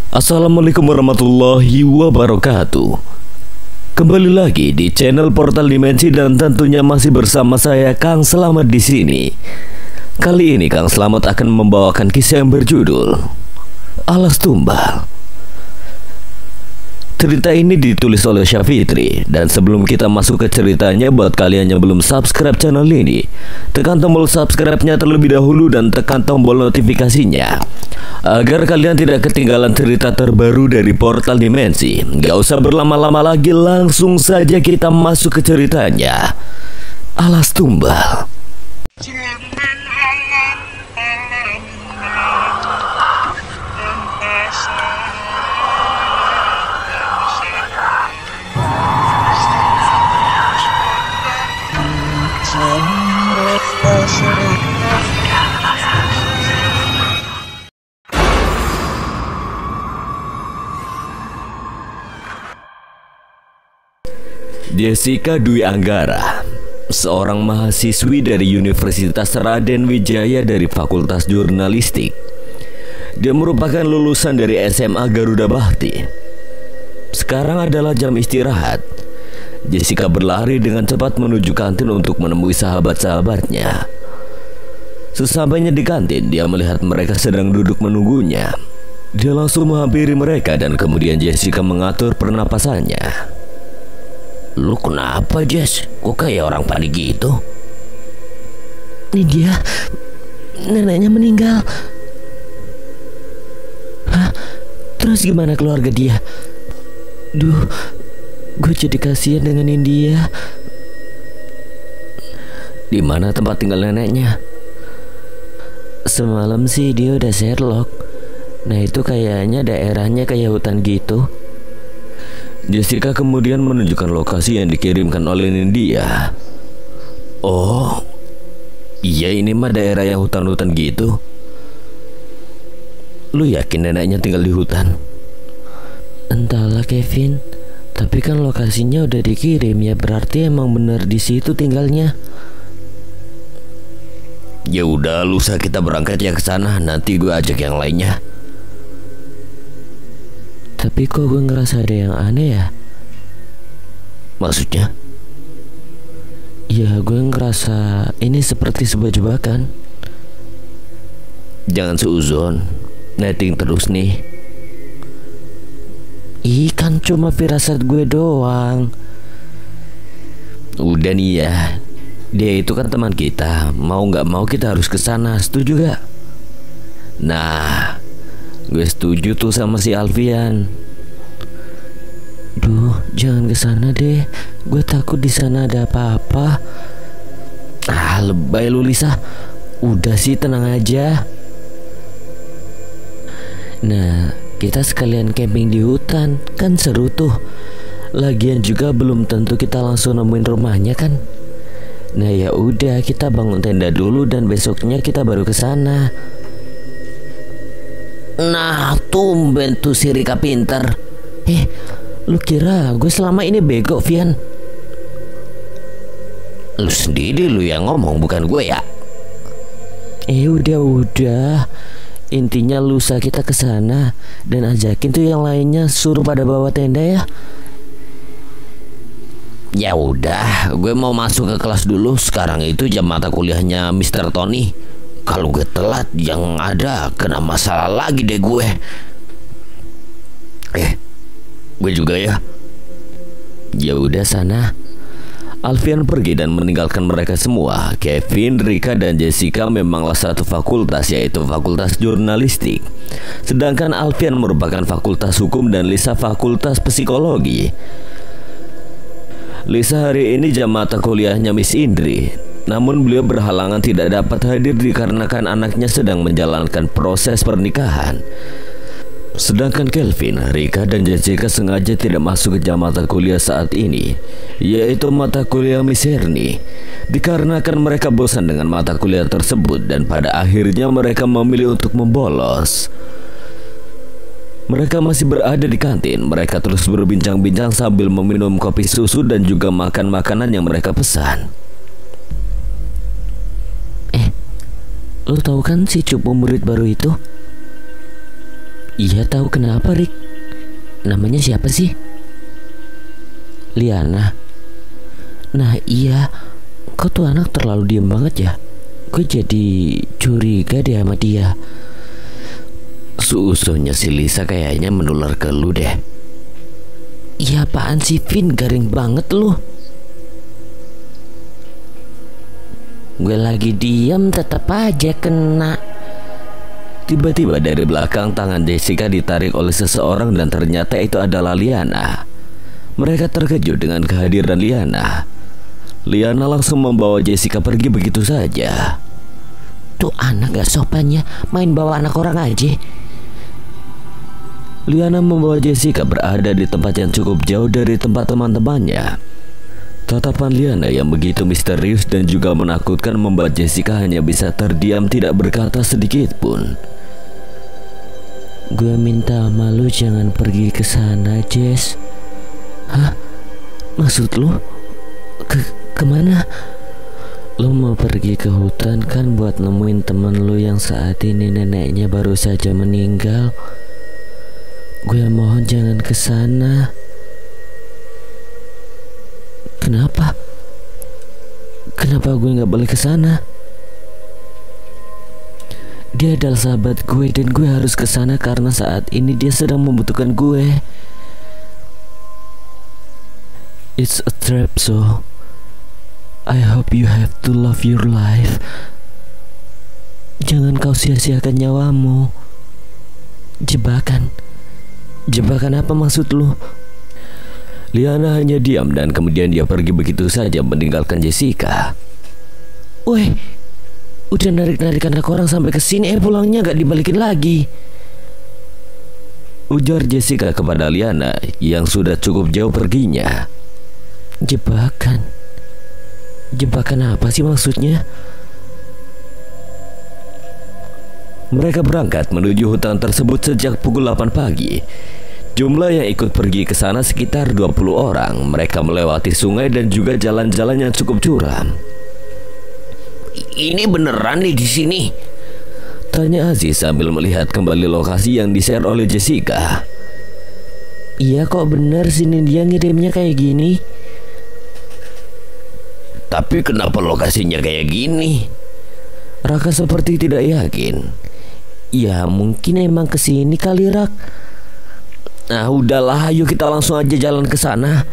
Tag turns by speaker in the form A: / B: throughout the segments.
A: Assalamualaikum warahmatullahi wabarakatuh. Kembali lagi di channel Portal Dimensi dan tentunya masih bersama saya Kang Slamet di sini. Kali ini Kang Slamet akan membawakan kisah yang berjudul Alas Tumbal. Cerita ini ditulis oleh Syafitri. Dan sebelum kita masuk ke ceritanya, buat kalian yang belum subscribe channel ini, tekan tombol subscribe-nya terlebih dahulu dan tekan tombol notifikasinya agar kalian tidak ketinggalan cerita terbaru dari Portal Dimensi. Gak usah berlama-lama lagi, langsung saja kita masuk ke ceritanya. Alas Tumbal. Jessica Dwi Anggara, seorang mahasiswi dari Universitas Raden Wijaya dari Fakultas Jurnalistik. Dia merupakan lulusan dari SMA Garuda Bakti. Sekarang adalah jam istirahat. Jessica berlari dengan cepat menuju kantin untuk menemui sahabat-sahabatnya. Sesampainya di kantin, dia melihat mereka sedang duduk menunggunya. Dia langsung menghampiri mereka dan kemudian Jessica mengatur pernapasannya.
B: "Lu kenapa, Jess? Kok kayak orang panik gitu?"
C: "Ini dia, neneknya meninggal." "Hah? Terus gimana keluarga dia?" "Duh, gue jadi kasihan dengan India."
A: "Di mana tempat tinggal neneknya?"
C: "Semalam sih dia udah Sherlock. Nah itu kayaknya daerahnya kayak hutan gitu."
A: Jessica kemudian menunjukkan lokasi yang dikirimkan oleh India. "Oh, iya ini mah daerah yang hutan-hutan gitu. Lu yakin neneknya tinggal di hutan?"
C: "Entahlah Kevin, tapi kan lokasinya udah dikirim ya, berarti emang bener di situ tinggalnya."
A: "Ya udah, lusa kita berangkat ya ke sana. Nanti gue ajak yang lainnya."
C: "Tapi kok gue ngerasa ada yang aneh ya?"
A: "Maksudnya?"
C: "Ya gue ngerasa ini seperti sebuah jebakan."
A: "Jangan seuzon, netting terus nih."
C: "Ih, kan cuma firasat gue doang."
A: "Udah nih ya, dia itu kan teman kita. Mau nggak mau kita harus ke sana. Setuju gak?" "Nah, gue setuju tuh sama si Alfian."
C: "Duh, jangan ke sana deh. Gue takut di sana ada apa-apa."
A: "Ah, lebay lu Lisa. Udah sih, tenang aja."
C: "Nah, kita sekalian camping di hutan, kan seru tuh. Lagian juga belum tentu kita langsung nemuin rumahnya kan. Nah ya udah, kita bangun tenda dulu dan besoknya kita baru ke sana."
B: Nah, tumben tuh si Rika pinter.
C: Lu kira gue selama ini bego, Vian?"
B: Lu sendiri lu yang ngomong, bukan gue ya.
C: Udah. Intinya lusa kita ke sana dan ajakin tuh yang lainnya, suruh pada bawa tenda ya.
B: Ya udah, gue mau masuk ke kelas dulu. Sekarang itu jam mata kuliahnya Mr. Tony. Kalau gue telat, yang ada kena masalah lagi deh gue. Gue juga ya.
A: Ya udah sana. Alfian pergi dan meninggalkan mereka semua. Kevin, Rika, dan Jessica memanglah satu fakultas, yaitu Fakultas Jurnalistik. Sedangkan Alfian merupakan Fakultas Hukum dan Lisa Fakultas Psikologi. Lisa hari ini jam mata kuliahnya Miss Indri. Namun beliau berhalangan tidak dapat hadir dikarenakan anaknya sedang menjalankan proses pernikahan. Sedangkan Kelvin, Rika, dan Jessica sengaja tidak masuk ke jam mata kuliah saat ini, yaitu mata kuliah Miss Erni, dikarenakan mereka bosan dengan mata kuliah tersebut dan pada akhirnya mereka memilih untuk membolos. Mereka masih berada di kantin. Mereka terus berbincang-bincang sambil meminum kopi susu dan juga makan makanan yang mereka pesan.
C: Lo tahu kan si cupu murid baru itu? Iya, tahu kenapa, Rick? Namanya siapa sih? Liana. Nah iya, kau tuh anak terlalu diem banget ya. Gue jadi curiga deh sama dia.
B: Suusonya si Lisa kayaknya menular ke lu deh.
C: Iya apaan sih Vin, garing banget lu. Gue lagi diam tetap aja kena.
A: Tiba-tiba dari belakang tangan Jessica ditarik oleh seseorang dan ternyata itu adalah Liana. Mereka terkejut dengan kehadiran Liana. Liana langsung membawa Jessica pergi begitu saja.
C: Tuh anak gak sopannya, main bawa anak orang aja.
A: Liana membawa Jessica berada di tempat yang cukup jauh dari tempat teman-temannya. Tatapan Liana yang begitu misterius dan juga menakutkan membuat Jessica hanya bisa terdiam tidak berkata sedikit pun.
C: Gue minta sama lu jangan pergi ke sana, Jess. Hah? Maksud lu? Kemana? Lu mau pergi ke hutan kan buat nemuin temen lu yang saat ini neneknya baru saja meninggal. Gue mohon jangan ke sana. Kenapa? Kenapa gue nggak boleh ke sana? Dia adalah sahabat gue dan gue harus ke sana karena saat ini dia sedang membutuhkan gue. It's a trap, so I hope you have to love your life. Jangan kau sia-siakan nyawamu. Jebakan. Jebakan apa maksud lu?
A: Liana hanya diam dan kemudian dia pergi begitu saja meninggalkan Jessica.
C: Woi, udah narik-narik anak orang sampai ke sini, pulangnya gak dibalikin lagi.
A: Ujar Jessica kepada Liana yang sudah cukup jauh perginya.
C: Jebakan. Jebakan apa sih maksudnya?
A: Mereka berangkat menuju hutan tersebut sejak pukul 8 pagi. Jumlah yang ikut pergi ke sana sekitar 20 orang. Mereka melewati sungai dan juga jalan-jalan yang cukup curam.
B: Ini beneran nih di sini?
A: Tanya Aziz sambil melihat kembali lokasi yang di-share oleh Jessica.
C: Iya kok bener, sini dia ngirimnya kayak gini.
B: Tapi kenapa lokasinya kayak gini?
A: Raka seperti tidak yakin.
C: Ya mungkin emang kesini kali Rak.
A: Nah udahlah, ayo kita langsung aja jalan ke sana.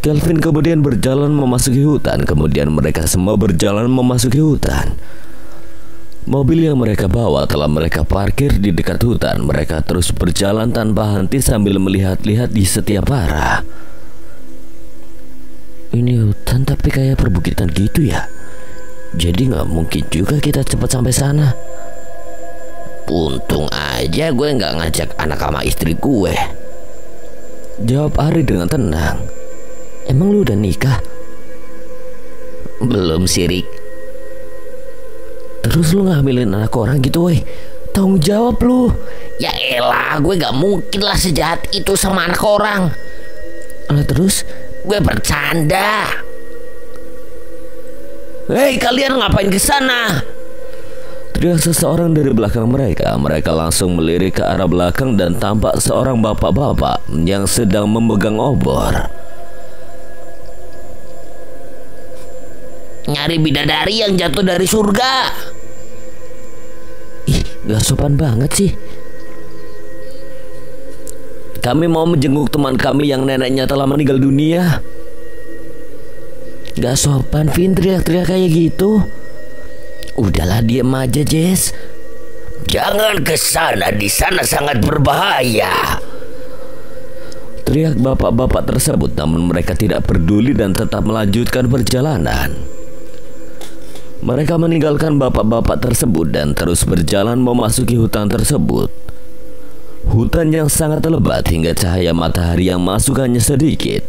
A: Kelvin kemudian berjalan memasuki hutan. Kemudian mereka semua berjalan memasuki hutan. Mobil yang mereka bawa telah mereka parkir di dekat hutan. Mereka terus berjalan tanpa henti sambil melihat-lihat di setiap arah.
C: Ini hutan tapi kayak perbukitan gitu ya. Jadi gak mungkin juga kita cepat sampai sana.
B: Untung aja gue gak ngajak anak sama istri gue,
A: jawab Ari dengan tenang.
C: Emang lu udah nikah?
B: Belum sih Rick.
C: Terus lu ngambilin anak orang gitu weh? Tanggung jawab lu.
B: Ya elah, gue gak mungkin lah sejahat itu sama anak orang.
C: Nah terus?
B: Gue bercanda. Hei kalian ngapain ke sana?
A: Teriak seseorang dari belakang mereka. Mereka langsung melirik ke arah belakang dan tampak seorang bapak-bapak yang sedang memegang obor.
B: Nyari bidadari yang jatuh dari surga.
C: Ih, gak sopan banget sih.
A: Kami mau menjenguk teman kami yang neneknya telah meninggal dunia.
C: Gak sopan Vin teriak-teriak kayak gitu.
B: Udahlah diem aja Jess. Jangan ke sana, di sana sangat berbahaya.
A: Teriak bapak-bapak tersebut, namun mereka tidak peduli dan tetap melanjutkan perjalanan. Mereka meninggalkan bapak-bapak tersebut dan terus berjalan memasuki hutan tersebut. Hutan yang sangat lebat hingga cahaya matahari yang masuk hanya sedikit.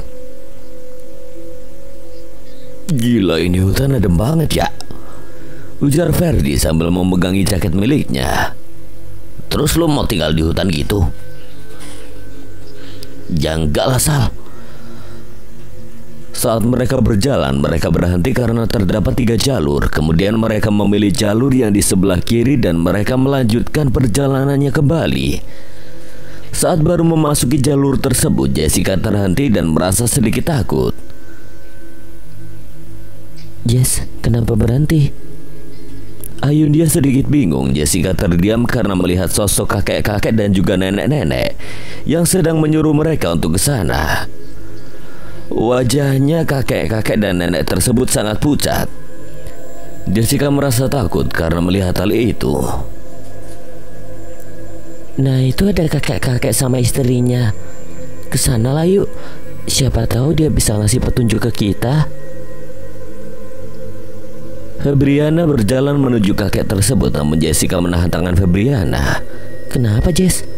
A: Gila, ini hutan adem banget ya, ujar Ferdi sambil memegangi jaket miliknya.
B: Terus lu mau tinggal di hutan gitu?
C: Ya enggak lah Sal.
A: Saat mereka berjalan, mereka berhenti karena terdapat 3 jalur. Kemudian mereka memilih jalur yang di sebelah kiri dan mereka melanjutkan perjalanannya kembali. Saat baru memasuki jalur tersebut, Jessica terhenti dan merasa sedikit takut.
C: Jess, kenapa berhenti?
A: Ayunia sedikit bingung. Jessica terdiam karena melihat sosok kakek-kakek dan juga nenek-nenek yang sedang menyuruh mereka untuk ke sana. Wajahnya kakek-kakek dan nenek tersebut sangat pucat. Jessica merasa takut karena melihat hal itu.
C: Nah, itu ada kakek-kakek sama istrinya. Kesana lah yuk. Siapa tahu dia bisa ngasih petunjuk ke kita.
A: Febriana berjalan menuju kakek tersebut, namun Jessica menahan tangan Febriana.
C: Kenapa, Jess?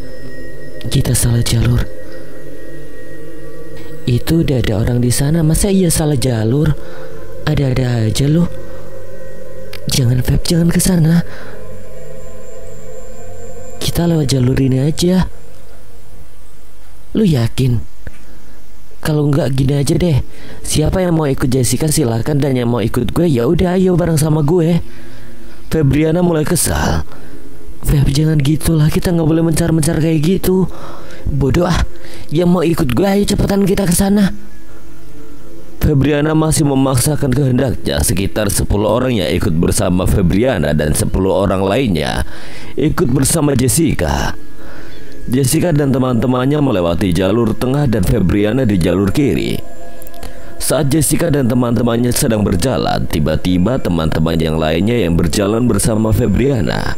C: Kita salah jalur. Itu udah ada orang di sana, masa iya salah jalur? Ada-ada aja lu. Jangan Feb, jangan ke sana. Kita lewat jalur ini aja. Lu yakin? Kalau enggak gini aja deh. Siapa yang mau ikut Jessica silakan, dan yang mau ikut gue ya udah ayo bareng sama gue.
A: Febriana mulai kesal.
C: Feb, jangan gitulah, kita nggak boleh mencar-mencar kayak gitu. Bodoh ah. Yang mau ikut gue ayo cepetan kita ke sana.
A: Febriana masih memaksakan kehendaknya. Sekitar 10 orang yang ikut bersama Febriana dan 10 orang lainnya ikut bersama Jessica. Jessica dan teman-temannya melewati jalur tengah dan Febriana di jalur kiri. Saat Jessica dan teman-temannya sedang berjalan, tiba-tiba teman-teman yang lainnya yang berjalan bersama Febriana,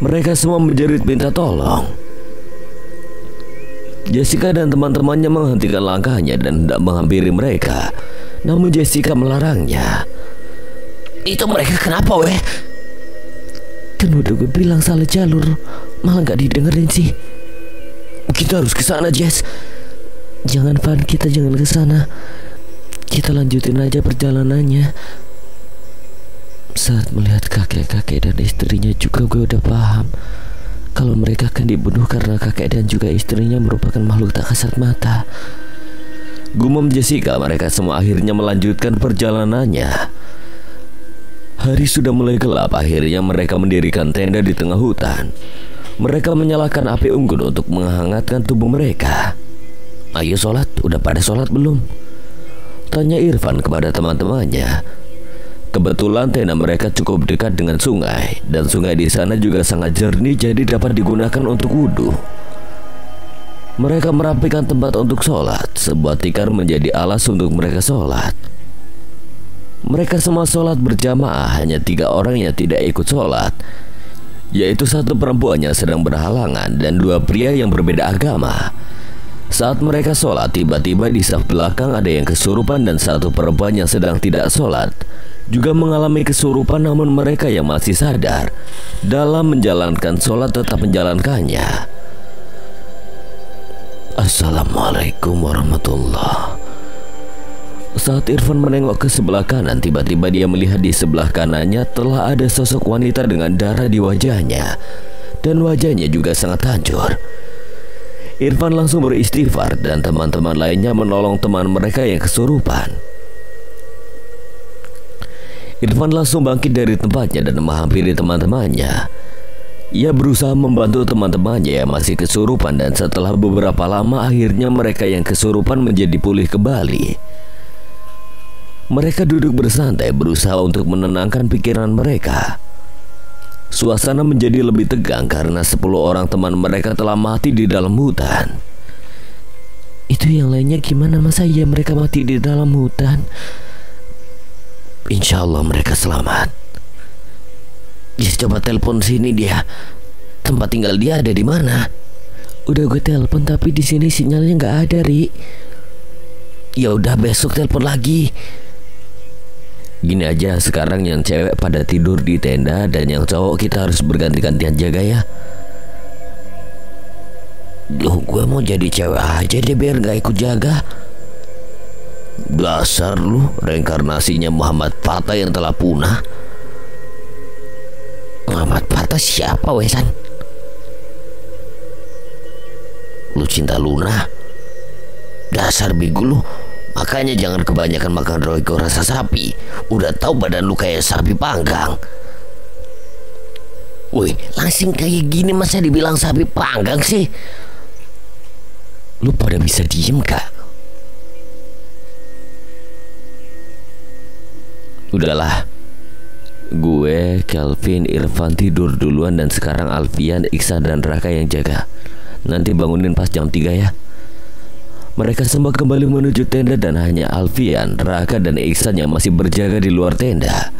A: mereka semua menjerit minta tolong. Jessica dan teman-temannya menghentikan langkahnya dan hendak menghampiri mereka, namun Jessica melarangnya.
B: Itu mereka kenapa weh?
C: Kan udah gue bilang salah jalur, malah gak didengerin sih.
B: Kita harus ke sana, Jess.
C: Jangan Van, kita jangan ke sana. Kita lanjutin aja perjalanannya. Saat melihat kakek-kakek dan istrinya juga gue udah paham kalau mereka akan dibunuh karena kakek dan juga istrinya merupakan makhluk tak kasat mata.
A: Gumam Jessica, mereka semua akhirnya melanjutkan perjalanannya. Hari sudah mulai gelap, akhirnya mereka mendirikan tenda di tengah hutan. Mereka menyalakan api unggun untuk menghangatkan tubuh mereka.
B: Ayo sholat, udah pada sholat belum?
A: Tanya Irfan kepada teman-temannya. Kebetulan tenda mereka cukup dekat dengan sungai, dan sungai di sana juga sangat jernih, jadi dapat digunakan untuk wudhu. Mereka merapikan tempat untuk sholat. Sebuah tikar menjadi alas untuk mereka sholat. Mereka semua sholat berjamaah. Hanya 3 orang yang tidak ikut sholat, yaitu 1 perempuan yang sedang berhalangan dan 2 pria yang berbeda agama. Saat mereka sholat, tiba-tiba di saf belakang ada yang kesurupan dan 1 perempuan yang sedang tidak sholat juga mengalami kesurupan, namun mereka yang masih sadar dalam menjalankan sholat tetap menjalankannya.
B: Assalamualaikum warahmatullah.
A: Saat Irfan menengok ke sebelah kanan, tiba-tiba dia melihat di sebelah kanannya telah ada sosok wanita dengan darah di wajahnya, dan wajahnya juga sangat hancur. Irfan langsung beristighfar dan teman-teman lainnya menolong teman mereka yang kesurupan. Irfan langsung bangkit dari tempatnya dan menghampiri teman-temannya. Ia berusaha membantu teman-temannya yang masih kesurupan, dan setelah beberapa lama akhirnya mereka yang kesurupan menjadi pulih kembali. Mereka duduk bersantai berusaha untuk menenangkan pikiran mereka. Suasana menjadi lebih tegang karena 10 orang teman mereka telah mati di dalam hutan.
C: Itu yang lainnya gimana, masa iya mereka mati di dalam hutan?
B: Insya Allah mereka selamat. Jess, coba telepon sini dia. Tempat tinggal dia ada di mana?
C: Udah gue telepon tapi di sini sinyalnya nggak ada, Ri.
B: Ya udah besok telepon lagi.
A: Gini aja, sekarang yang cewek pada tidur di tenda dan yang cowok kita harus berganti-gantian jaga ya.
B: Duh, gue mau jadi cewek aja deh biar gak ikut jaga. Dasar lu, reinkarnasinya Muhammad Fatah yang telah punah. Muhammad Fatah siapa wesan? Lu cinta Luna? Dasar bego lu, Makanya jangan kebanyakan makan roiko rasa sapi. Udah tahu badan lu kayak sapi panggang. Woi, langsing kayak gini masa dibilang sapi panggang sih? Lu pada bisa diem gak?
A: Udahlah, gue, Kelvin, Irfan tidur duluan dan sekarang Alfian, Iksan dan Raka yang jaga. Nanti bangunin pas jam 3 ya. Mereka semua kembali menuju tenda dan hanya Alfian, Raka dan Iksan yang masih berjaga di luar tenda.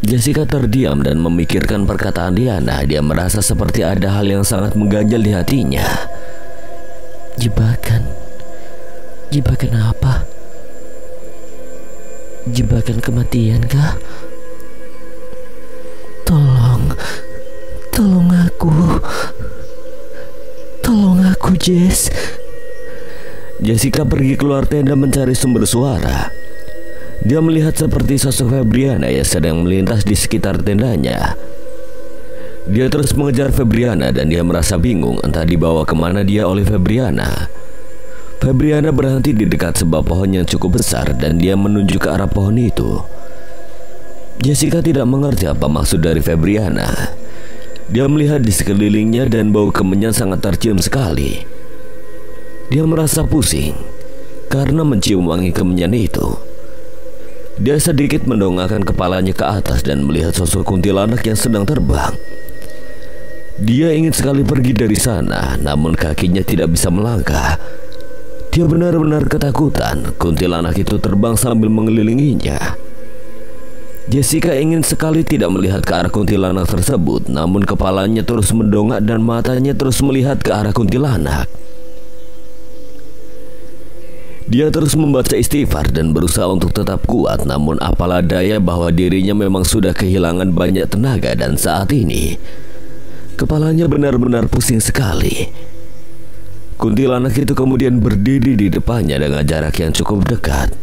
A: Jessica terdiam dan memikirkan perkataan Diana. Dia merasa seperti ada hal yang sangat mengganjal di hatinya.
C: Jebakan apa? Jebakan kematian kah? Tolong aku Jess.
A: Jessica pergi keluar tenda mencari sumber suara. Dia melihat seperti sosok Febriana yang sedang melintas di sekitar tendanya. Dia terus mengejar Febriana dan dia merasa bingung entah dibawa kemana dia oleh Febriana. Febriana berhenti di dekat sebuah pohon yang cukup besar dan dia menuju ke arah pohon itu. Jessica tidak mengerti apa maksud dari Febriana. Dia melihat di sekelilingnya dan bau kemenyan sangat tercium sekali. Dia merasa pusing karena mencium wangi kemenyan itu. Dia sedikit mendongakkan kepalanya ke atas dan melihat sosok kuntilanak yang sedang terbang. Dia ingin sekali pergi dari sana, namun kakinya tidak bisa melangkah. Dia benar-benar ketakutan. Kuntilanak itu terbang sambil mengelilinginya. Jessica ingin sekali tidak melihat ke arah kuntilanak tersebut, namun kepalanya terus mendongak dan matanya terus melihat ke arah kuntilanak. Dia terus membaca istighfar dan berusaha untuk tetap kuat, namun apalah daya bahwa dirinya memang sudah kehilangan banyak tenaga dan saat ini kepalanya benar-benar pusing sekali. Kuntilanak itu kemudian berdiri di depannya dengan jarak yang cukup dekat.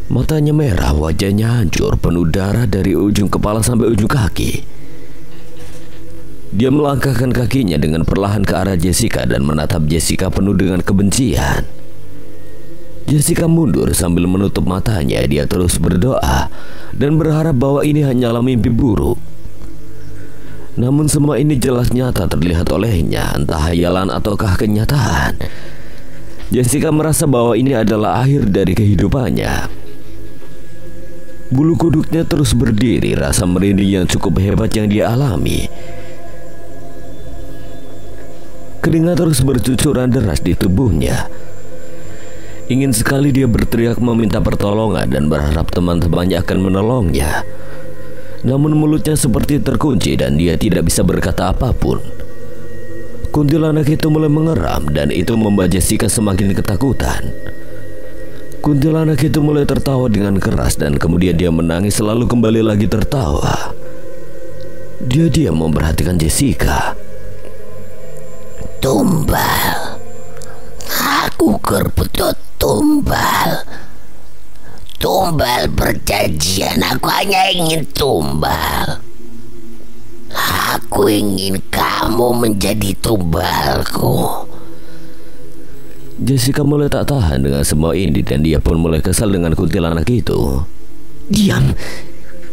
A: Matanya merah, wajahnya hancur, penuh darah dari ujung kepala sampai ujung kaki. Dia melangkahkan kakinya dengan perlahan ke arah Jessica dan menatap Jessica penuh dengan kebencian. Jessica mundur sambil menutup matanya. Dia terus berdoa dan berharap bahwa ini hanyalah mimpi buruk. Namun semua ini jelas nyata terlihat olehnya, entah hayalan ataukah kenyataan. Jessica merasa bahwa ini adalah akhir dari kehidupannya. Bulu kuduknya terus berdiri, rasa merinding yang cukup hebat yang dia alami. Keringat terus bercucuran deras di tubuhnya. Ingin sekali dia berteriak meminta pertolongan dan berharap teman-temannya akan menolongnya. Namun mulutnya seperti terkunci dan dia tidak bisa berkata apapun. Kuntilanak itu mulai mengeram dan itu membuat Jessica semakin ketakutan. Kuntilanak itu mulai tertawa dengan keras dan kemudian dia menangis lalu kembali lagi tertawa. Dia diam memperhatikan Jessica.
B: Tumbal. Aku kerputut tumbal. Tumbal perjanjian, aku hanya ingin tumbal. Aku ingin kamu menjadi tumbalku.
A: Jessica mulai tak tahan dengan semua ini dan dia pun mulai kesal dengan kuntilanak itu.
C: Diam,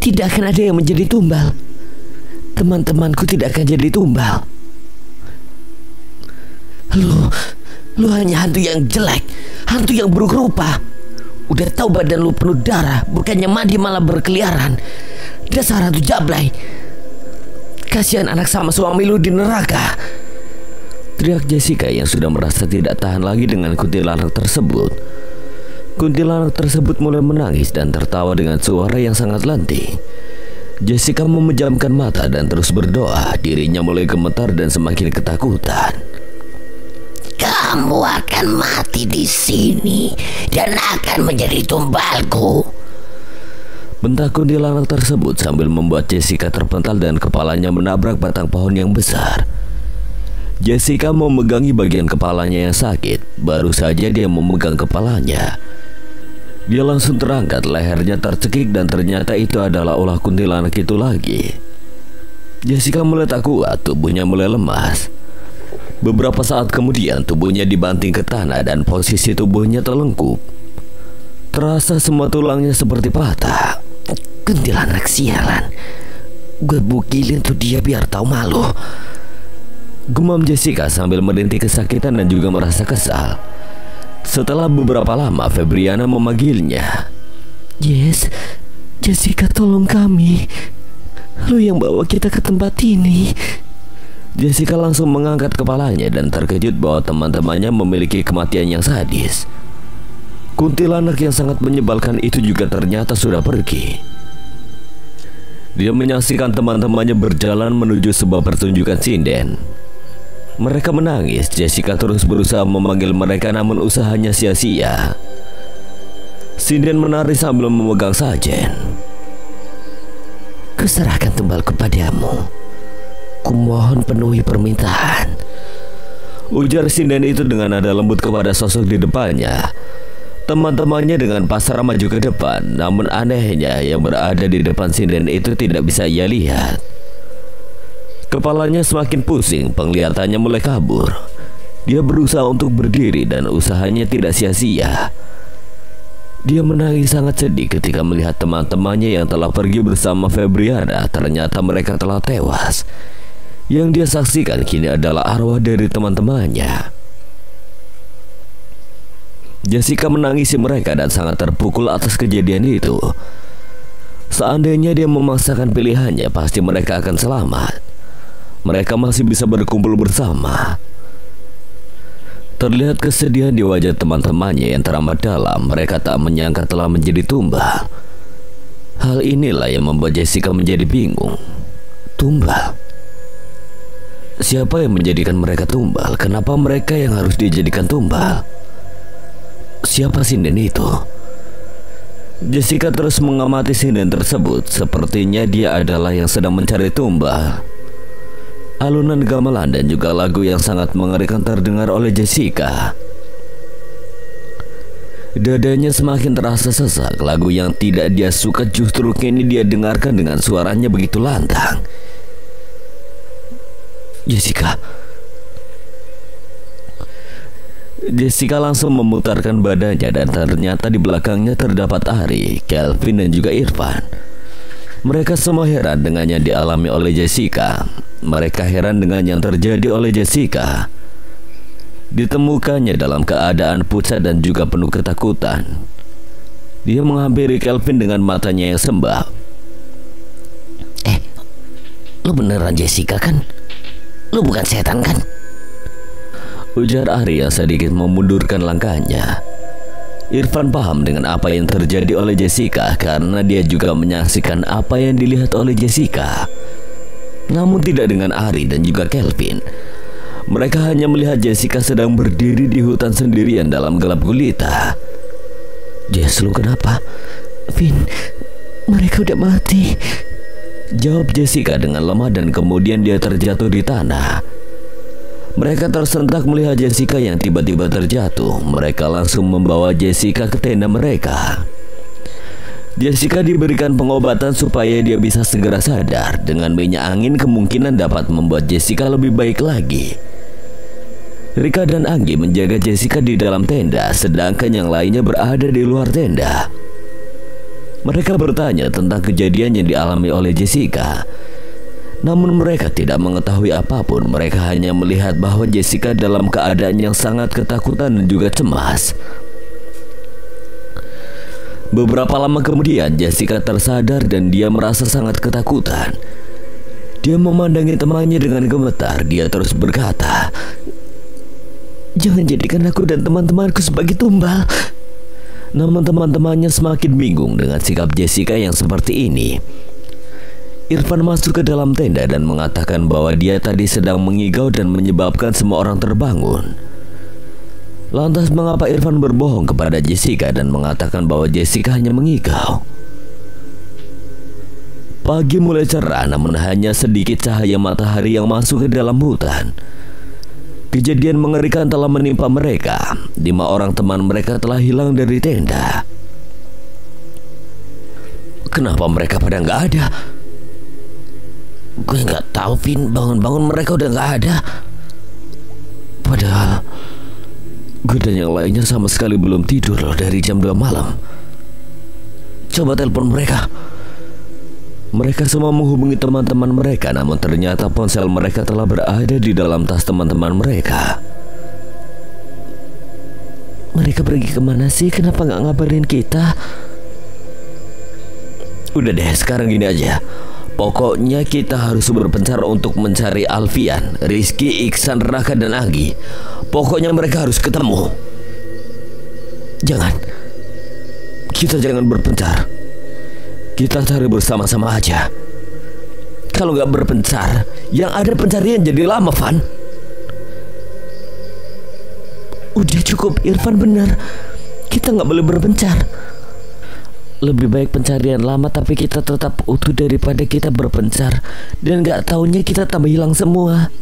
C: tidak akan ada yang menjadi tumbal. Teman-temanku tidak akan jadi tumbal. Lu hanya hantu yang jelek, hantu yang buruk rupa. Udah tahu badan lu penuh darah, bukannya mandi malah berkeliaran. Dasar hantu jablay. Kasihan anak sama suami lu di neraka.
A: Teriak Jessica yang sudah merasa tidak tahan lagi dengan kuntilanak tersebut. Kuntilanak tersebut mulai menangis dan tertawa dengan suara yang sangat lantang. Jessica memejamkan mata dan terus berdoa. Dirinya mulai gemetar dan semakin ketakutan.
B: Kamu akan mati di sini dan akan menjadi tumbalku.
A: Bentak kuntilanak tersebut sambil membuat Jessica terpental dan kepalanya menabrak batang pohon yang besar. Jessica memegangi bagian kepalanya yang sakit. Baru saja dia memegang kepalanya, dia langsung terangkat, lehernya tercekik dan ternyata itu adalah ulah kuntilanak itu lagi. Jessica mulai tak kuat, tubuhnya mulai lemas. Beberapa saat kemudian tubuhnya dibanting ke tanah dan posisi tubuhnya terlengkup. Terasa semua tulangnya seperti patah.
B: Kuntilanak sialan. Gue bukilin tuh dia biar tahu malu.
A: Gumam Jessica sambil merintih kesakitan dan juga merasa kesal. Setelah beberapa lama Febriana memanggilnya.
C: Yes, Jessica tolong kami. Lu yang bawa kita ke tempat ini.
A: Jessica langsung mengangkat kepalanya dan terkejut bahwa teman-temannya memiliki kematian yang sadis. Kuntilanak yang sangat menyebalkan itu juga ternyata sudah pergi. Dia menyaksikan teman-temannya berjalan menuju sebuah pertunjukan sinden. Mereka menangis. Jessica terus berusaha memanggil mereka namun usahanya sia-sia. Sinden menari sambil memegang sajen.
B: Kuserahkan tumbalku padamu. Kumohon penuhi permintaan,
A: ujar sinden itu dengan nada lembut kepada sosok di depannya. Teman-temannya dengan pasrah maju ke depan. Namun anehnya yang berada di depan sinden itu tidak bisa ia lihat. Kepalanya semakin pusing, penglihatannya mulai kabur. Dia berusaha untuk berdiri dan usahanya tidak sia-sia. Dia menangis sangat sedih ketika melihat teman-temannya yang telah pergi bersama Febriana. Ternyata mereka telah tewas. Yang dia saksikan kini adalah arwah dari teman-temannya. Jessica menangisi mereka dan sangat terpukul atas kejadian itu. Seandainya dia memaksakan pilihannya, pasti mereka akan selamat. Mereka masih bisa berkumpul bersama. Terlihat kesedihan di wajah teman-temannya yang teramat dalam. Mereka tak menyangka telah menjadi tumbal. Hal inilah yang membuat Jessica menjadi bingung. Tumbal? Siapa yang menjadikan mereka tumbal? Kenapa mereka yang harus dijadikan tumbal? Siapa sinden itu? Jessica terus mengamati sinden tersebut. Sepertinya dia adalah yang sedang mencari tumbal. Alunan gamelan dan juga lagu yang sangat mengerikan terdengar oleh Jessica. Dadanya semakin terasa sesak. Lagu yang tidak dia suka justru kini dia dengarkan dengan suaranya begitu lantang. Jessica langsung memutarkan badannya dan ternyata di belakangnya terdapat Ari, Kelvin dan juga Irfan. Mereka semua heran dengan yang dialami oleh Jessica. Mereka heran dengan yang terjadi oleh Jessica. Ditemukannya dalam keadaan pucat dan juga penuh ketakutan. Dia menghampiri Kelvin dengan matanya yang sembab.
B: Lu beneran Jessica kan? Lu bukan setan kan?
A: Ujar Ari yang sedikit memundurkan langkahnya. Irfan paham dengan apa yang terjadi oleh Jessica karena dia juga menyaksikan apa yang dilihat oleh Jessica. Namun tidak dengan Ari dan juga Kelvin. Mereka hanya melihat Jessica sedang berdiri di hutan sendirian dalam gelap gulita.
C: Jess, lu kenapa? Vin, mereka udah mati,
A: jawab Jessica dengan lemah dan kemudian dia terjatuh di tanah. Mereka tersentak melihat Jessica yang tiba-tiba terjatuh. Mereka langsung membawa Jessica ke tenda mereka. Jessica diberikan pengobatan supaya dia bisa segera sadar. Dengan minyak angin kemungkinan dapat membuat Jessica lebih baik lagi. Rika dan Anggi menjaga Jessica di dalam tenda, sedangkan yang lainnya berada di luar tenda. Mereka bertanya tentang kejadian yang dialami oleh Jessica. Namun mereka tidak mengetahui apapun. Mereka hanya melihat bahwa Jessica dalam keadaan yang sangat ketakutan dan juga cemas. Beberapa lama kemudian Jessica tersadar dan dia merasa sangat ketakutan. Dia memandangi temannya dengan gemetar. Dia terus berkata,
C: "Jangan jadikan aku dan teman-temanku sebagai tumbal."
A: Namun teman-temannya semakin bingung dengan sikap Jessica yang seperti ini. Irfan masuk ke dalam tenda dan mengatakan bahwa dia tadi sedang mengigau dan menyebabkan semua orang terbangun. Lantas mengapa Irfan berbohong kepada Jessica dan mengatakan bahwa Jessica hanya mengigau? Pagi mulai cerah namun hanya sedikit cahaya matahari yang masuk ke dalam hutan. Kejadian mengerikan telah menimpa mereka. 5 orang teman mereka telah hilang dari tenda. Kenapa mereka pada nggak ada?
B: Gue nggak tahu, Vin. Bangun-bangun mereka udah nggak ada.
A: Padahal gue dan yang lainnya sama sekali belum tidur loh dari jam 2 malam. Coba telepon mereka. Mereka semua menghubungi teman-teman mereka, namun ternyata ponsel mereka telah berada di dalam tas teman-teman mereka.
C: Mereka pergi kemana sih? Kenapa nggak ngabarin kita?
A: Udah deh, sekarang gini aja. Pokoknya kita harus berpencar untuk mencari Alfian, Rizky, Iksan, Raka, dan Agi. Pokoknya mereka harus ketemu. Kita jangan berpencar. Kita cari bersama-sama aja. Kalau nggak berpencar, yang ada pencarian jadi lama, Van.
C: Udah cukup, Irfan benar. Kita nggak boleh berpencar. Lebih baik pencarian lama tapi kita tetap utuh daripada kita berpencar dan nggak taunya kita tambah hilang semua.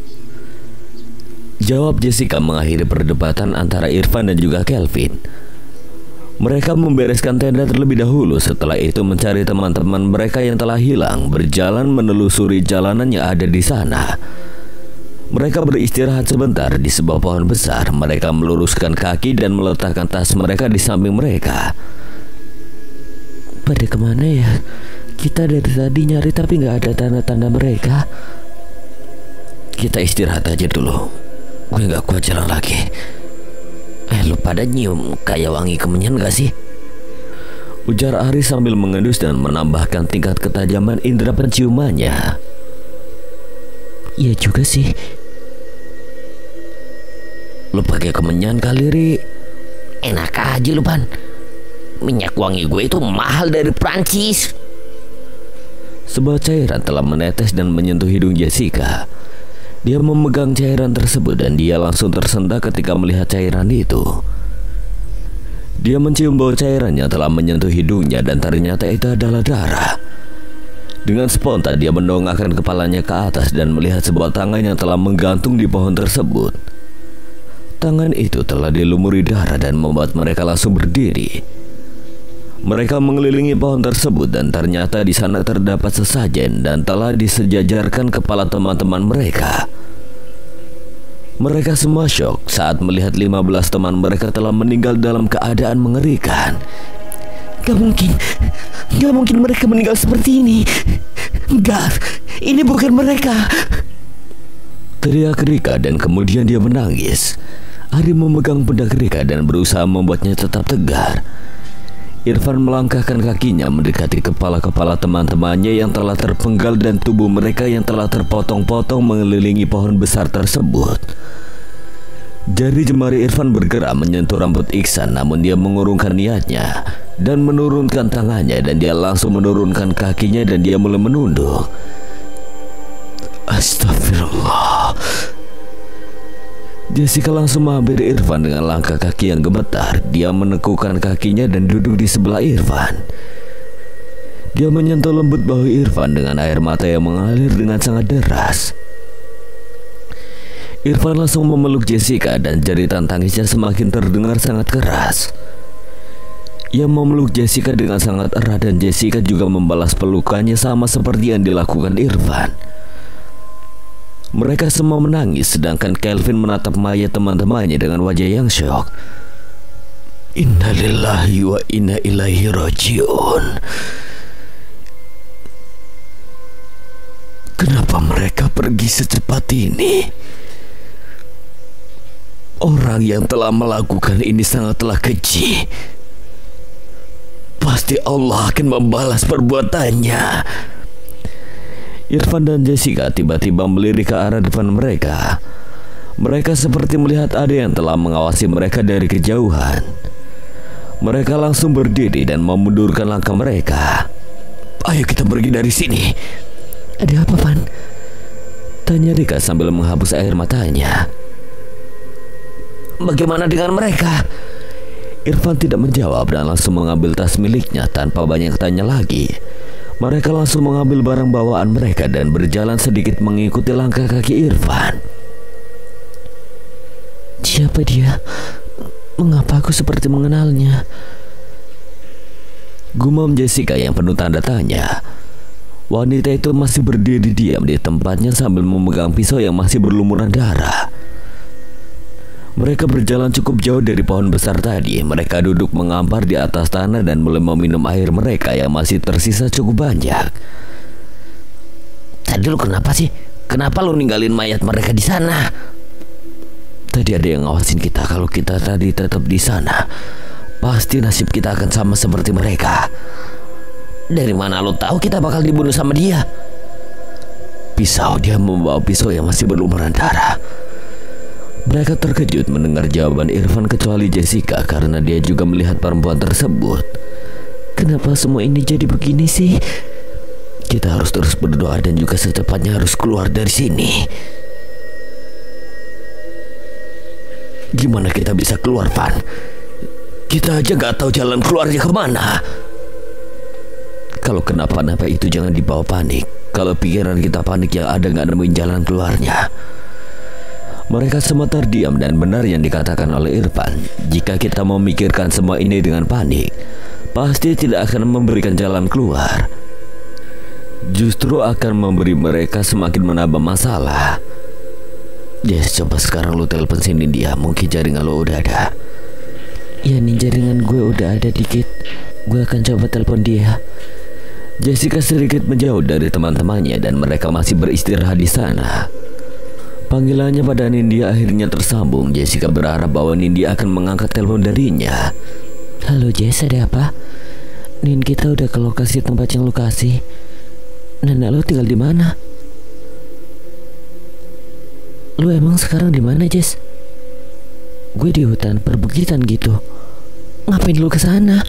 A: Jawab Jessica mengakhiri perdebatan antara Irfan dan juga Kelvin. Mereka membereskan tenda terlebih dahulu, setelah itu mencari teman-teman mereka yang telah hilang, berjalan menelusuri jalanan yang ada di sana. Mereka beristirahat sebentar di sebuah pohon besar. Mereka meluruskan kaki dan meletakkan tas mereka di samping mereka.
C: Pada kemana ya? Kita dari tadi nyari tapi nggak ada tanda-tanda mereka.
A: Kita istirahat aja dulu. Gue nggak kuat jalan lagi.
B: Lu pada nyium kayak wangi kemenyan gak sih?
A: Ujar Ari sambil mengendus dan menambahkan tingkat ketajaman indera penciumannya.
C: Iya juga sih.
B: Lu pakai kemenyan kali, Ri. Enak aja lu, Pan. Minyak wangi gue itu mahal dari Prancis.
A: Sebuah cairan telah menetes dan menyentuh hidung Jessica. Dia memegang cairan tersebut dan dia langsung tersentak ketika melihat cairan itu. Dia mencium bau cairan yang telah menyentuh hidungnya dan ternyata itu adalah darah. Dengan spontan dia mendongakkan kepalanya ke atas dan melihat sebuah tangan yang telah menggantung di pohon tersebut. Tangan itu telah dilumuri darah dan membuat mereka langsung berdiri. Mereka mengelilingi pohon tersebut dan ternyata di sana terdapat sesajen dan telah disejajarkan kepala teman-teman mereka. Mereka semua syok saat melihat 15 teman mereka telah meninggal dalam keadaan mengerikan.
C: Gak mungkin mereka meninggal seperti ini. Enggak, ini bukan mereka.
A: Teriak Rika dan kemudian dia menangis. Ari memegang pundak Rika dan berusaha membuatnya tetap tegar. Irfan melangkahkan kakinya mendekati kepala-kepala teman-temannya yang telah terpenggal dan tubuh mereka yang telah terpotong-potong mengelilingi pohon besar tersebut. Jari jemari Irfan bergerak menyentuh rambut Iksan, namun dia mengurungkan niatnya dan menurunkan tangannya dan dia langsung menurunkan kakinya dan dia mulai menunduk. Astagfirullah. Jessica langsung menghampiri Irfan dengan langkah kaki yang gemetar. Dia menekukkan kakinya dan duduk di sebelah Irfan. Dia menyentuh lembut bahu Irfan dengan air mata yang mengalir dengan sangat deras. Irfan langsung memeluk Jessica dan jeritan tangisnya semakin terdengar sangat keras. Ia memeluk Jessica dengan sangat erat dan Jessica juga membalas pelukannya sama seperti yang dilakukan Irfan. Mereka semua menangis sedangkan Kelvin menatap mayat teman-temannya dengan wajah yang syok. Innalillahi wa inna ilaihi rajiun. Kenapa mereka pergi secepat ini? Orang yang telah melakukan ini sangatlah keji. Pasti Allah akan membalas perbuatannya. Irfan dan Jessica tiba-tiba melirik ke arah depan mereka. Mereka seperti melihat ada yang telah mengawasi mereka dari kejauhan. Mereka langsung berdiri dan memundurkan langkah mereka. Ayo kita pergi dari sini.
C: Ada apa, Van?
A: Tanya Rika sambil menghapus air matanya.
B: Bagaimana dengan mereka?
A: Irfan tidak menjawab dan langsung mengambil tas miliknya tanpa banyak tanya lagi. Mereka langsung mengambil barang bawaan mereka dan berjalan sedikit mengikuti langkah kaki Irfan.
C: Siapa dia? Mengapa aku seperti mengenalnya?
A: Gumam Jessica yang penuh tanda tanya. Wanita itu masih berdiri diam di tempatnya sambil memegang pisau yang masih berlumuran darah. Mereka berjalan cukup jauh dari pohon besar tadi. Mereka duduk mengampar di atas tanah dan mulai meminum air mereka yang masih tersisa cukup banyak.
B: Tadi lu kenapa sih? Kenapa lu ninggalin mayat mereka di sana?
A: Tadi ada yang ngawasin kita. Kalau kita tadi tetap di sana, pasti nasib kita akan sama seperti mereka.
B: Dari mana lu tahu kita bakal dibunuh sama dia?
A: Pisau, dia membawa pisau yang masih berlumuran darah. Mereka terkejut mendengar jawaban Irfan kecuali Jessica karena dia juga melihat perempuan tersebut.
C: Kenapa semua ini jadi begini sih?
A: Kita harus terus berdoa dan juga secepatnya harus keluar dari sini. Gimana kita bisa keluar, Pan? Kita aja gak tahu jalan keluarnya kemana. Kalau kenapa-napa itu jangan dibawa panik. Kalau pikiran kita panik yang ada gak nemuin jalan keluarnya. Mereka semua terdiam dan benar yang dikatakan oleh Irfan. Jika kita memikirkan semua ini dengan panik, pasti tidak akan memberikan jalan keluar. Justru akan memberi mereka semakin menambah masalah. Jess, coba sekarang lu telepon sini dia. Mungkin jaringan lu udah ada.
C: Ya nih, jaringan gue udah ada dikit. Gue akan coba telepon dia.
A: Jessica sedikit menjauh dari teman-temannya dan mereka masih beristirahat di sana. Panggilannya pada Nindya akhirnya tersambung. Jessica berharap bahwa Nindya akan mengangkat telepon darinya.
C: Halo Jess, ada apa? Nin, kita udah ke lokasi tempat yang lu kasih. Nenek lu tinggal di mana? Lu emang sekarang di mana, Jess? Gue di hutan perbukitan gitu. Ngapain lu kesana?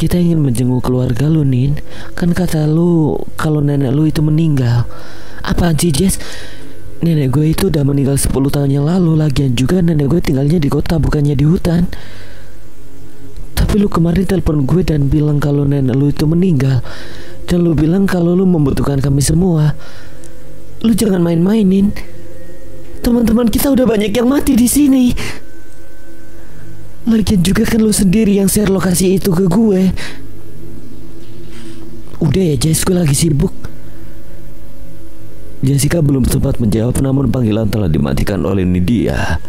C: Kita ingin menjenguk keluarga lu, Nin. Kan kata lu kalau nenek lu itu meninggal. Apaan sih, Jess? Nenek gue itu udah meninggal 10 tahun yang lalu. Lagian juga nenek gue tinggalnya di kota, bukannya di hutan. Tapi lu kemarin telepon gue dan bilang kalau nenek lu itu meninggal. Dan lu bilang kalau lu membutuhkan kami semua. Lu jangan main-mainin. Teman-teman kita udah banyak yang mati di sini. Lagian juga kan lu sendiri yang share lokasi itu ke gue. Udah ya Jess, gue lagi sibuk.
A: Jessica belum sempat menjawab namun panggilan telah dimatikan oleh Nindya.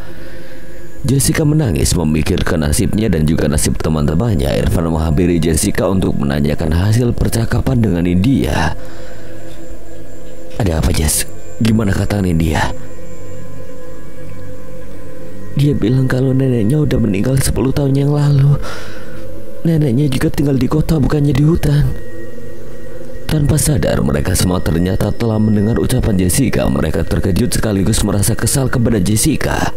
A: Jessica menangis memikirkan nasibnya dan juga nasib teman-temannya. Irfan menghampiri Jessica untuk menanyakan hasil percakapan dengan Nindya. Ada apa, Jess? Gimana kata Nindya?
C: Dia bilang kalau neneknya udah meninggal 10 tahun yang lalu. Neneknya juga tinggal di kota, bukannya di hutan.
A: Tanpa sadar mereka semua ternyata telah mendengar ucapan Jessica. Mereka terkejut sekaligus merasa kesal kepada Jessica.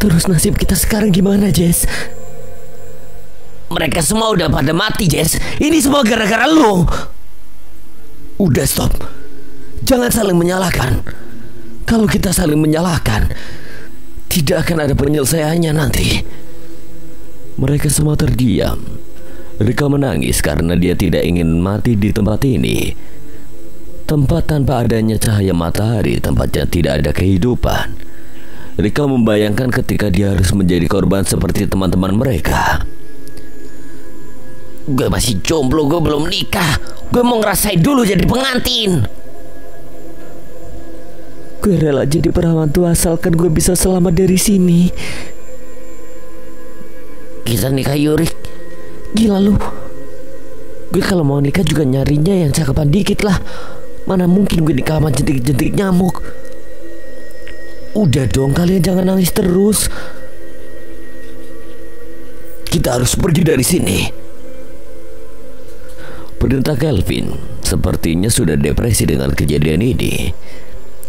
C: Terus nasib kita sekarang gimana, Jess?
B: Mereka semua udah pada mati, Jess. Ini semua gara-gara lu.
A: Udah stop. Jangan saling menyalahkan. Kalau kita saling menyalahkan, tidak akan ada penyelesaiannya nanti. Mereka semua terdiam. Rika menangis karena dia tidak ingin mati di tempat ini. Tempat tanpa adanya cahaya matahari, tempatnya tidak ada kehidupan. Rika membayangkan ketika dia harus menjadi korban seperti teman-teman mereka.
B: Gue masih jomblo, gue belum nikah. Gue mau ngerasain dulu jadi pengantin.
C: Gue rela jadi perawan tua asalkan gue bisa selamat dari sini.
B: Kita nikah Yurik.
C: Gila lu. Gue kalau mau nikah juga nyarinya yang cakapan dikit lah. Mana mungkin gue nikah sama jentik-jentik nyamuk. Udah dong, kalian jangan nangis terus.
A: Kita harus pergi dari sini. Perintah Kelvin. Sepertinya sudah depresi dengan kejadian ini.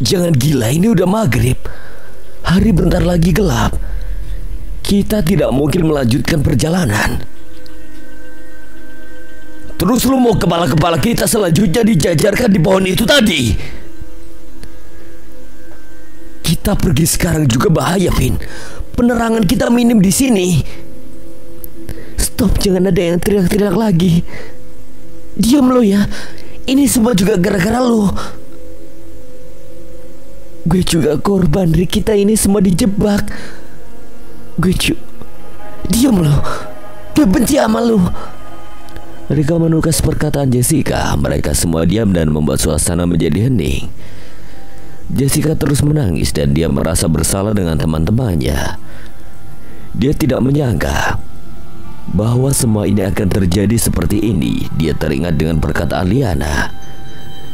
A: Jangan gila, ini udah maghrib. Hari bentar lagi gelap. Kita tidak mungkin melanjutkan perjalanan. Terus lu mau kepala-kepala kita selanjutnya dijajarkan di pohon itu tadi? Kita pergi sekarang juga bahaya, Vin. Penerangan kita minim di sini.
C: Stop, jangan ada yang teriak-teriak lagi. Diam lo ya. Ini semua juga gara-gara lo. Gue juga korban, Rick. Kita ini semua dijebak. Diam lo. Gue benci sama lo.
A: Rika menukas perkataan Jessica. Mereka semua diam dan membuat suasana menjadi hening. Jessica terus menangis dan dia merasa bersalah dengan teman-temannya. Dia tidak menyangka bahwa semua ini akan terjadi seperti ini. Dia teringat dengan perkataan Liana.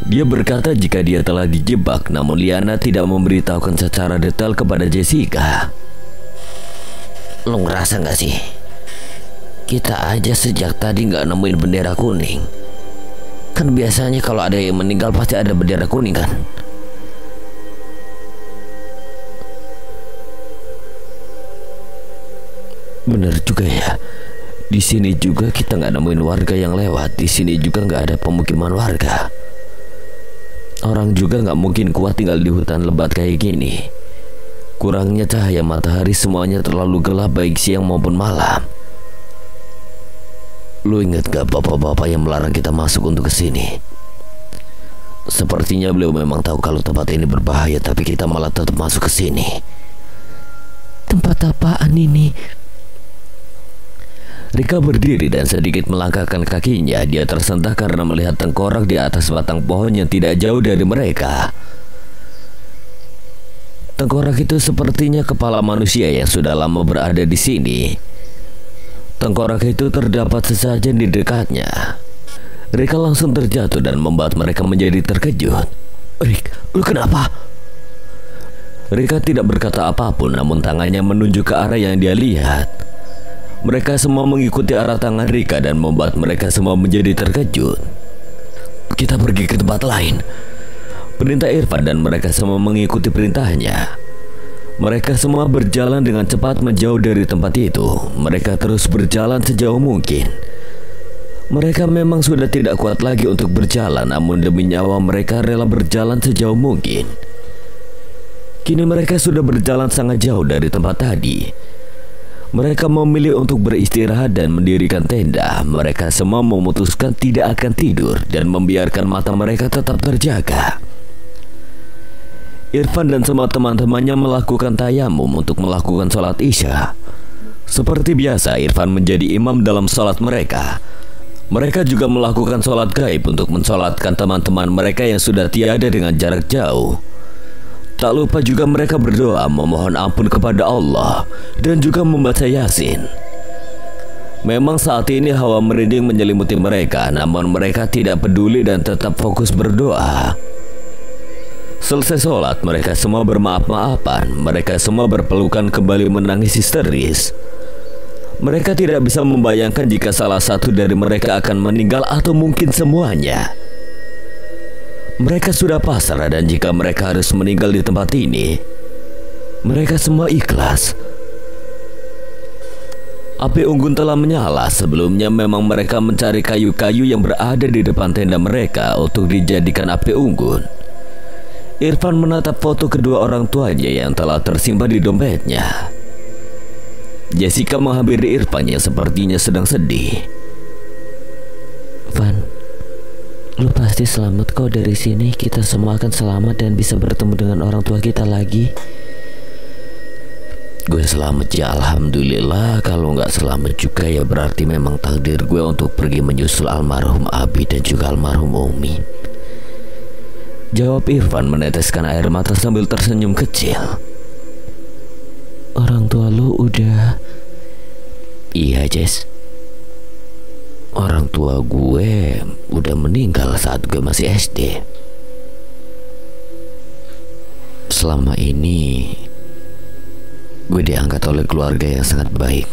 A: Dia berkata jika dia telah dijebak, namun Liana tidak memberitahukan secara detail kepada Jessica.
B: Lo ngerasa gak sih? Kita aja sejak tadi gak nemuin bendera kuning. Kan biasanya kalau ada yang meninggal pasti ada bendera kuning kan?
A: Bener juga ya. Di sini juga kita nggak nemuin warga yang lewat. Di sini juga nggak ada pemukiman warga. Orang juga nggak mungkin kuat tinggal di hutan lebat kayak gini. Kurangnya cahaya matahari, semuanya terlalu gelap baik siang maupun malam. Lu ingat gak bapak-bapak yang melarang kita masuk untuk kesini? Sepertinya beliau memang tahu kalau tempat ini berbahaya, tapi kita malah tetap masuk ke sini.
C: Tempat apaan ini?
A: Rika berdiri dan sedikit melangkahkan kakinya. Dia tersentak karena melihat tengkorak di atas batang pohon yang tidak jauh dari mereka. Tengkorak itu sepertinya kepala manusia yang sudah lama berada di sini. Tengkorak itu terdapat sesajen di dekatnya. Rika langsung terjatuh dan membuat mereka menjadi terkejut. Rik, lu kenapa? Rika tidak berkata apapun, namun tangannya menunjuk ke arah yang dia lihat. Mereka semua mengikuti arah tangan Rika dan membuat mereka semua menjadi terkejut. Kita pergi ke tempat lain, perintah Irfan, dan mereka semua mengikuti perintahnya. Mereka semua berjalan dengan cepat menjauh dari tempat itu. Mereka terus berjalan sejauh mungkin. Mereka memang sudah tidak kuat lagi untuk berjalan, namun demi nyawa mereka rela berjalan sejauh mungkin. Kini mereka sudah berjalan sangat jauh dari tempat tadi. Mereka memilih untuk beristirahat dan mendirikan tenda. Mereka semua memutuskan tidak akan tidur dan membiarkan mata mereka tetap terjaga. Irfan dan semua teman-temannya melakukan tayamum untuk melakukan sholat Isya. Seperti biasa, Irfan menjadi imam dalam sholat mereka. Mereka juga melakukan sholat gaib untuk mensolatkan teman-teman mereka yang sudah tiada dengan jarak jauh. Tak lupa juga mereka berdoa memohon ampun kepada Allah dan juga membaca Yasin. Memang saat ini hawa merinding menyelimuti mereka, namun mereka tidak peduli dan tetap fokus berdoa. Selesai sholat, mereka semua bermaaf-maafan. Mereka semua berpelukan kembali menangis histeris. Mereka tidak bisa membayangkan jika salah satu dari mereka akan meninggal atau mungkin semuanya. Mereka sudah pasrah, dan jika mereka harus meninggal di tempat ini, mereka semua ikhlas. Api unggun telah menyala. Sebelumnya memang mereka mencari kayu-kayu yang berada di depan tenda mereka untuk dijadikan api unggun. Irfan menatap foto kedua orang tuanya yang telah tersimpan di dompetnya. Jessica menghampiri Irfan yang sepertinya sedang sedih.
C: Van, lu pasti selamat kok dari sini. Kita semua akan selamat dan bisa bertemu dengan orang tua kita lagi.
A: Gue selamat ya, alhamdulillah. Kalau nggak selamat juga ya berarti memang takdir gue untuk pergi menyusul almarhum Abi dan juga almarhum Umi, jawab Irfan meneteskan air mata sambil tersenyum kecil.
C: Orang tua lu udah...
A: Iya Jess, orang tua gue udah meninggal saat gue masih SD. Selama ini gue diangkat oleh keluarga yang sangat baik.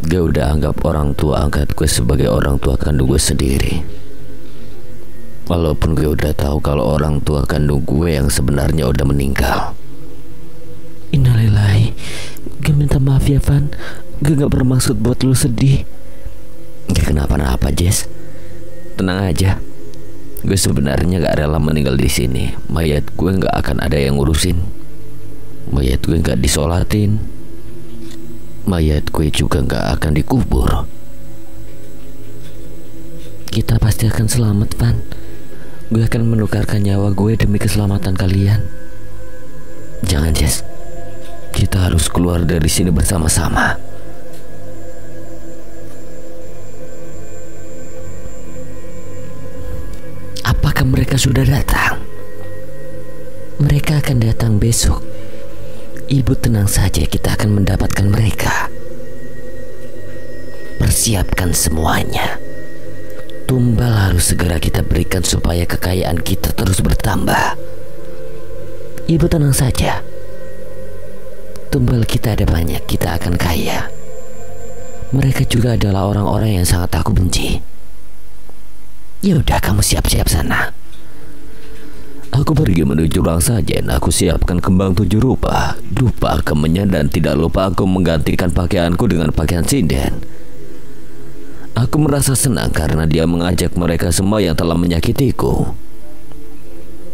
A: Gue udah anggap orang tua angkat gue sebagai orang tua kandung gue sendiri. Walaupun gue udah tahu kalau orang tua kandung gue yang sebenarnya udah meninggal.
C: Innalillahi. Gue minta maaf ya Van. Gue gak bermaksud buat lu sedih.
A: Gak kenapa-napa Jess, tenang aja. Gue sebenarnya gak rela meninggal di sini. Mayat gue gak akan ada yang ngurusin. Mayat gue gak disolatin. Mayat gue juga gak akan dikubur.
C: Kita pasti akan selamat Van. Gue akan menukarkan nyawa gue demi keselamatan kalian.
A: Jangan Jess, kita harus keluar dari sini bersama-sama.
C: Apakah mereka sudah datang? Mereka akan datang besok. Ibu tenang saja, kita akan mendapatkan mereka. Persiapkan semuanya. Tumbal harus segera kita berikan supaya kekayaan kita terus bertambah. Ibu tenang saja. Tumbal kita ada banyak, kita akan kaya. Mereka juga adalah orang-orang yang sangat aku benci. Ya udah, kamu siap-siap sana.
A: Aku pergi menuju ruang sajen. Aku siapkan kembang 7 rupa, dupa, kemenyan, dan tidak lupa aku menggantikan pakaianku dengan pakaian sinden. Aku merasa senang karena dia mengajak mereka semua yang telah menyakitiku.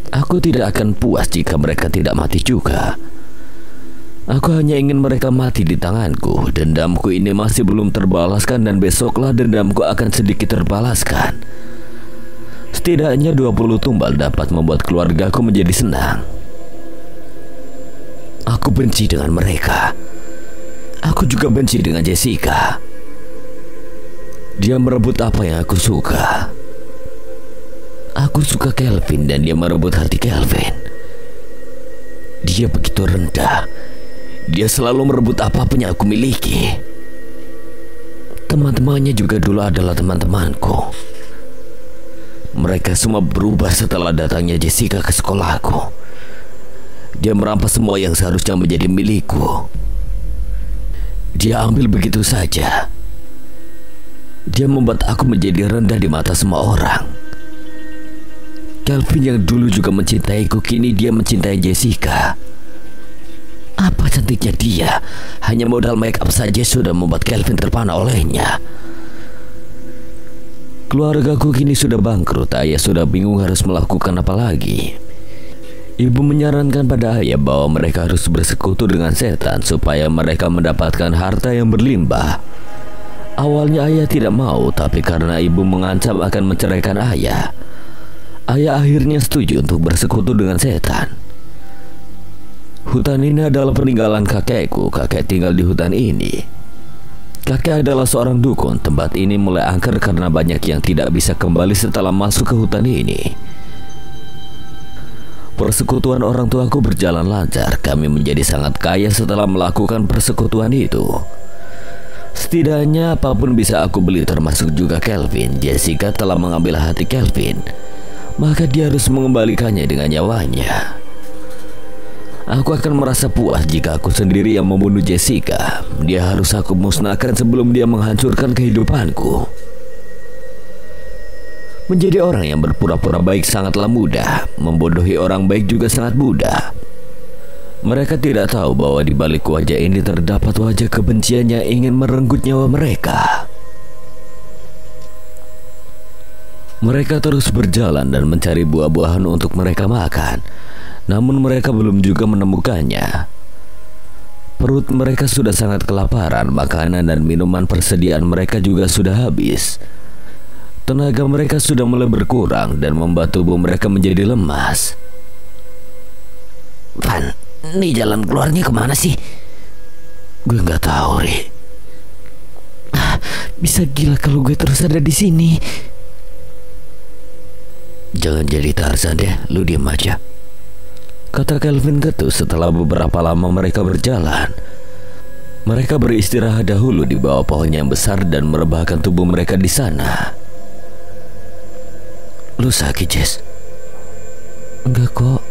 A: Aku tidak akan puas jika mereka tidak mati juga. Aku hanya ingin mereka mati di tanganku. Dendamku ini masih belum terbalaskan dan besoklah dendamku akan sedikit terbalaskan. Setidaknya 20 tumbal dapat membuat keluargaku menjadi senang. Aku benci dengan mereka. Aku juga benci dengan Jessica. Dia merebut apa yang aku suka. Aku suka Kelvin dan dia merebut hati Kelvin. Dia begitu rendah. Dia selalu merebut apapun yang aku miliki. Teman-temannya juga dulu adalah teman-temanku. Mereka semua berubah setelah datangnya Jessica ke sekolahku. Dia merampas semua yang seharusnya menjadi milikku. Dia ambil begitu saja. Dia membuat aku menjadi rendah di mata semua orang. Kelvin yang dulu juga mencintaiku, kini dia mencintai Jessica. Apa cantiknya dia. Hanya modal make up saja sudah membuat Kelvin terpana olehnya. Keluargaku kini sudah bangkrut. Ayah sudah bingung harus melakukan apa lagi. Ibu menyarankan pada ayah bahwa mereka harus bersekutu dengan setan supaya mereka mendapatkan harta yang berlimpah. Awalnya ayah tidak mau, tapi karena ibu mengancam akan menceraikan ayah, ayah akhirnya setuju untuk bersekutu dengan setan. Hutan ini adalah peninggalan kakekku. Kakek tinggal di hutan ini. Kakek adalah seorang dukun. Tempat ini mulai angker karena banyak yang tidak bisa kembali setelah masuk ke hutan ini. Persekutuan orang tuaku berjalan lancar. Kami menjadi sangat kaya setelah melakukan persekutuan itu. Setidaknya apapun bisa aku beli, termasuk juga Kelvin. Jessica telah mengambil hati Kelvin, maka dia harus mengembalikannya dengan nyawanya. Aku akan merasa puas jika aku sendiri yang membunuh Jessica. Dia harus aku musnahkan sebelum dia menghancurkan kehidupanku. Menjadi orang yang berpura-pura baik sangatlah mudah. Membodohi orang baik juga sangat mudah. Mereka tidak tahu bahwa di balik wajah ini terdapat wajah kebencian yang ingin merenggut nyawa mereka. Mereka terus berjalan dan mencari buah-buahan untuk mereka makan. Namun mereka belum juga menemukannya. Perut mereka sudah sangat kelaparan. Makanan dan minuman persediaan mereka juga sudah habis. Tenaga mereka sudah mulai berkurang dan membuat tubuh mereka menjadi lemas.
B: Van, ini jalan keluarnya kemana sih?
C: Gue nggak tahu, Ri. Bisa gila kalau gue terus ada di sini.
A: Jangan jadi Tarzan deh, lu diam aja, kata Kelvin ketus setelah beberapa lama mereka berjalan. Mereka beristirahat dahulu di bawah pohon yang besar dan merebahkan tubuh mereka di sana. Lu sakit, Jess?
C: Enggak kok.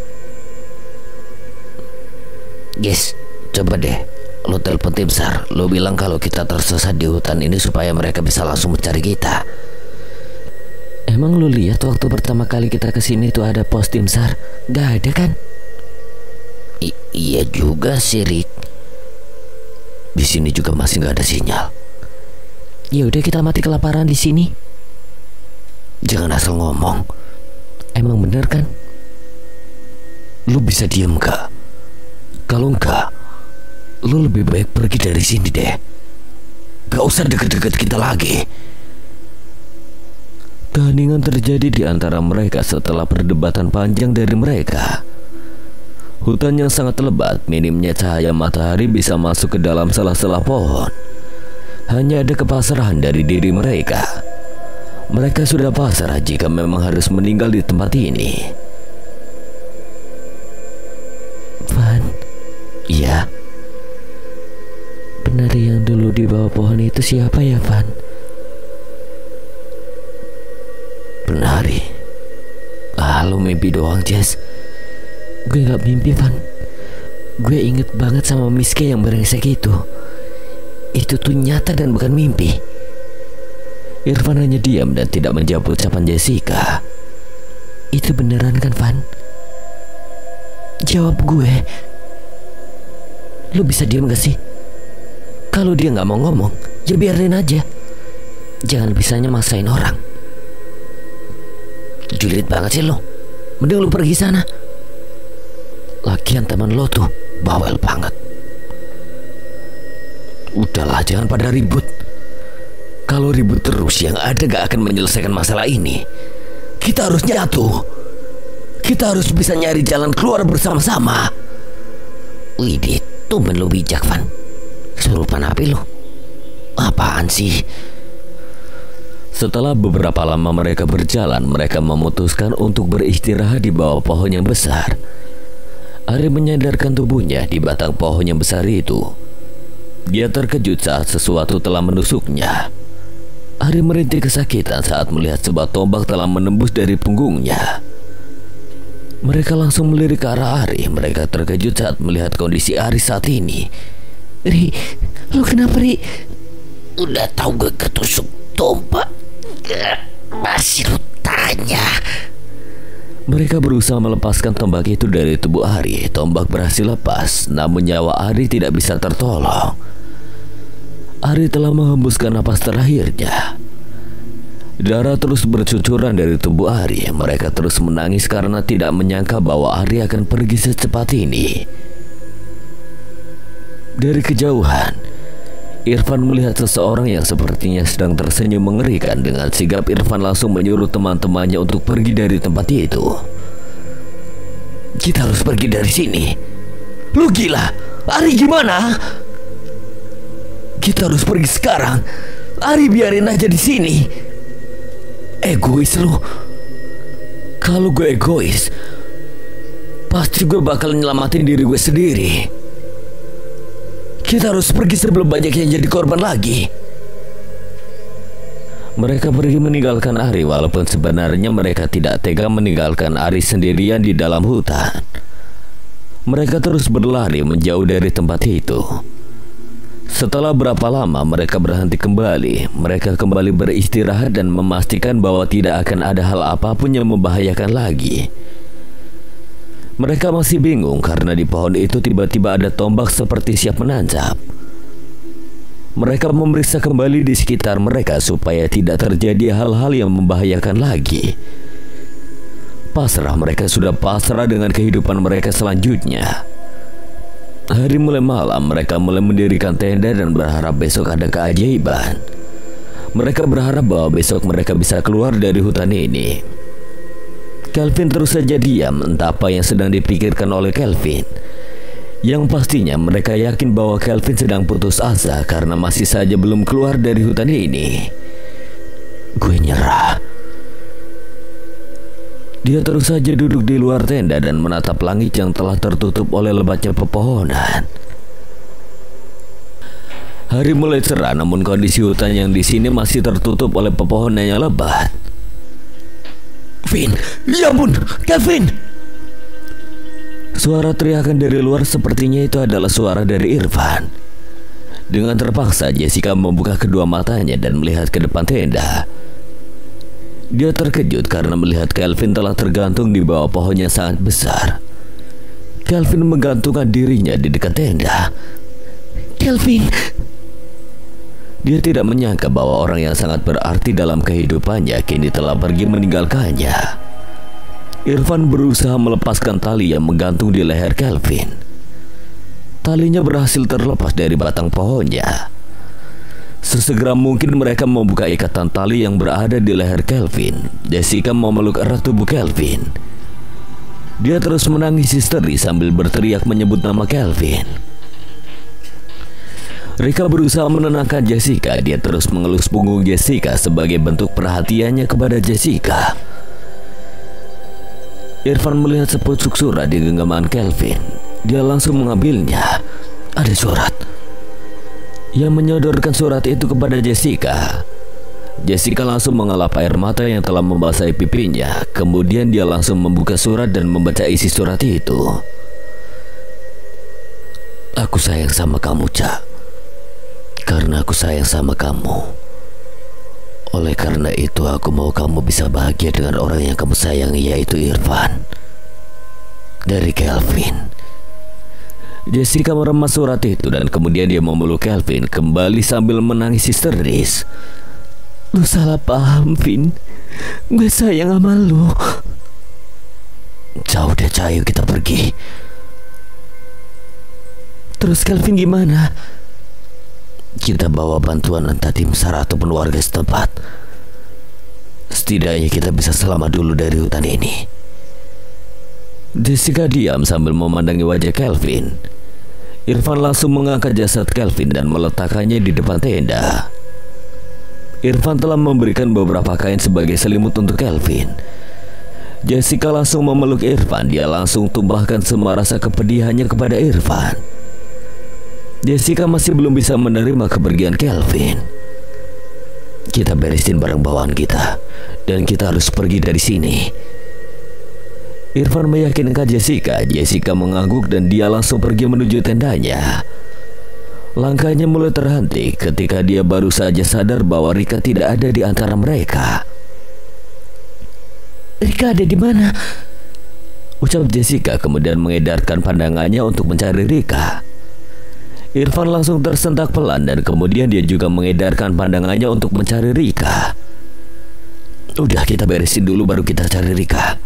B: Yes, coba deh lu telepon tim SAR. Lu bilang kalau kita tersesat di hutan ini supaya mereka bisa langsung mencari kita.
C: Emang lu lihat waktu pertama kali kita kesini tuh ada pos tim SAR? Gak ada kan?
B: Iya juga sih, Rick.
A: Di sini juga masih gak ada sinyal.
C: Ya udah, kita mati kelaparan di sini.
A: Jangan asal ngomong.
C: Emang bener kan?
A: Lu bisa diem gak? Kalau enggak, lu lebih baik pergi dari sini deh. Gak usah deket-deket kita lagi. Keheningan terjadi di antara mereka setelah perdebatan panjang dari mereka. Hutan yang sangat lebat, minimnya cahaya matahari bisa masuk ke dalam salah-salah pohon. Hanya ada kepasrahan dari diri mereka. Mereka sudah pasrah jika memang harus meninggal di tempat ini.
C: Van,
A: Iya,
C: penari yang dulu di bawah pohon itu siapa ya, Van?
A: penari. Lu mimpi doang, Jess.
C: Gue gak mimpi, Van. Gue inget banget sama Miske yang brengsek itu. Itu tuh nyata dan bukan mimpi.
A: Irfan hanya diam dan tidak menjawab ucapan Jessica.
C: Itu beneran kan, Van? Jawab gue. Lu bisa diam gak sih? Kalau dia gak mau ngomong, ya biarin aja. Jangan bisanya maksain orang. Julid banget sih lo. Mending lu pergi sana. Lagian teman lo tuh bawel banget.
A: Udahlah, jangan pada ribut. Kalau ribut terus yang ada gak akan menyelesaikan masalah ini. Kita harus nyatu. Kita harus bisa nyari jalan keluar bersama-sama.
B: Widih, tumben lu bijak, Van. Kesurupan api lu. Apaan sih?
A: Setelah beberapa lama mereka berjalan, mereka memutuskan untuk beristirahat di bawah pohon yang besar. Ari menyandarkan tubuhnya di batang pohon yang besar itu. Dia terkejut saat sesuatu telah menusuknya. Ari merintih kesakitan saat melihat sebuah tombak telah menembus dari punggungnya. Mereka langsung melirik ke arah Ari. Mereka terkejut saat melihat kondisi Ari saat ini.
C: Ri, lu kenapa, Ri?
B: Udah tahu gue ketusuk tombak. Masih lu tanya.
A: Mereka berusaha melepaskan tombak itu dari tubuh Ari. Tombak berhasil lepas, namun nyawa Ari tidak bisa tertolong. Ari telah menghembuskan napas terakhirnya. Darah terus bercucuran dari tubuh Ari. Mereka terus menangis karena tidak menyangka bahwa Ari akan pergi secepat ini. Dari kejauhan, Irfan melihat seseorang yang sepertinya sedang tersenyum mengerikan. Dengan sigap Irfan langsung menyuruh teman-temannya untuk pergi dari tempat itu.
B: Kita harus pergi dari sini. Lu gila? Ari gimana?
A: Kita harus pergi sekarang. Ari biarin aja di sini. Egois lu. Kalau gue egois, pasti gue bakal nyelamatin diri gue sendiri. Kita harus pergi sebelum banyak yang jadi korban lagi. Mereka pergi meninggalkan Ari, walaupun sebenarnya mereka tidak tega meninggalkan Ari sendirian di dalam hutan. Mereka terus berlari menjauh dari tempat itu. Setelah berapa lama mereka berhenti kembali. Mereka kembali beristirahat dan memastikan bahwa tidak akan ada hal apapun yang membahayakan lagi. Mereka masih bingung karena di pohon itu tiba-tiba ada tombak seperti siap menancap. Mereka memeriksa kembali di sekitar mereka supaya tidak terjadi hal-hal yang membahayakan lagi. Pasrah, mereka sudah pasrah dengan kehidupan mereka selanjutnya. Hari mulai malam, mereka mulai mendirikan tenda dan berharap besok ada keajaiban. Mereka berharap bahwa besok mereka bisa keluar dari hutan ini. Kelvin terus saja diam, entah apa yang sedang dipikirkan oleh Kelvin. Yang pastinya mereka yakin bahwa Kelvin sedang putus asa karena masih saja belum keluar dari hutan ini. Gue nyerah. Dia terus saja duduk di luar tenda dan menatap langit yang telah tertutup oleh lebatnya pepohonan. Hari mulai cerah, namun kondisi hutan yang di sini masih tertutup oleh pepohonan yang lebat.
B: Vin, ya ampun, Kelvin!
A: Suara teriakan dari luar sepertinya itu adalah suara dari Irfan. Dengan terpaksa Jessica membuka kedua matanya dan melihat ke depan tenda. Dia terkejut karena melihat Kelvin telah tergantung di bawah pohon yang sangat besar. Kelvin menggantungkan dirinya di dekat tenda.
C: Kelvin!
A: Dia tidak menyangka bahwa orang yang sangat berarti dalam kehidupannya kini telah pergi meninggalkannya. Irfan berusaha melepaskan tali yang menggantung di leher Kelvin. Talinya berhasil terlepas dari batang pohonnya. Sesegera mungkin mereka membuka ikatan tali yang berada di leher Kelvin. Jessica memeluk erat tubuh Kelvin. Dia terus menangis histeri sambil berteriak menyebut nama Kelvin. Rika berusaha menenangkan Jessica. Dia terus mengelus punggung Jessica sebagai bentuk perhatiannya kepada Jessica. Irfan melihat sepucuk surat di genggaman Kelvin. Dia langsung mengambilnya. Ada surat. Yang menyodorkan surat itu kepada Jessica. Jessica langsung mengelap air mata yang telah membasahi pipinya. Kemudian dia langsung membuka surat dan membaca isi surat itu. Aku sayang sama kamu, Cak. Karena aku sayang sama kamu. Oleh karena itu aku mau kamu bisa bahagia dengan orang yang kamu sayangi, yaitu Irfan. Dari Kelvin. Jessica meremas surat itu dan kemudian dia memeluk Kelvin kembali sambil menangis histeris. Lu salah paham, Vin. Gue sayang sama lu. Jauh deh, Cayu, kita pergi. Terus Kelvin gimana? Kita bawa bantuan entah tim SAR ataupun warga setempat. Setidaknya kita bisa selamat dulu dari hutan ini. Jessica diam sambil memandangi wajah Kelvin. Irfan langsung mengangkat jasad Kelvin dan meletakkannya di depan tenda. Irfan telah memberikan beberapa kain sebagai selimut untuk Kelvin. Jessica langsung memeluk Irfan. Dia langsung tumpahkan semua rasa kepedihannya kepada Irfan. Jessica masih belum bisa menerima kepergian Kelvin. Kita beresin barang bawaan kita dan kita harus pergi dari sini. Irfan meyakinkan Jessica. Jessica mengangguk dan dia langsung pergi menuju tendanya. Langkahnya mulai terhenti ketika dia baru saja sadar bahwa Rika tidak ada di antara mereka. Rika ada di mana? Ucap Jessica kemudian mengedarkan pandangannya untuk mencari Rika. Irfan langsung tersentak pelan dan kemudian dia juga mengedarkan pandangannya untuk mencari Rika. Udah, kita beresin dulu baru kita cari Rika.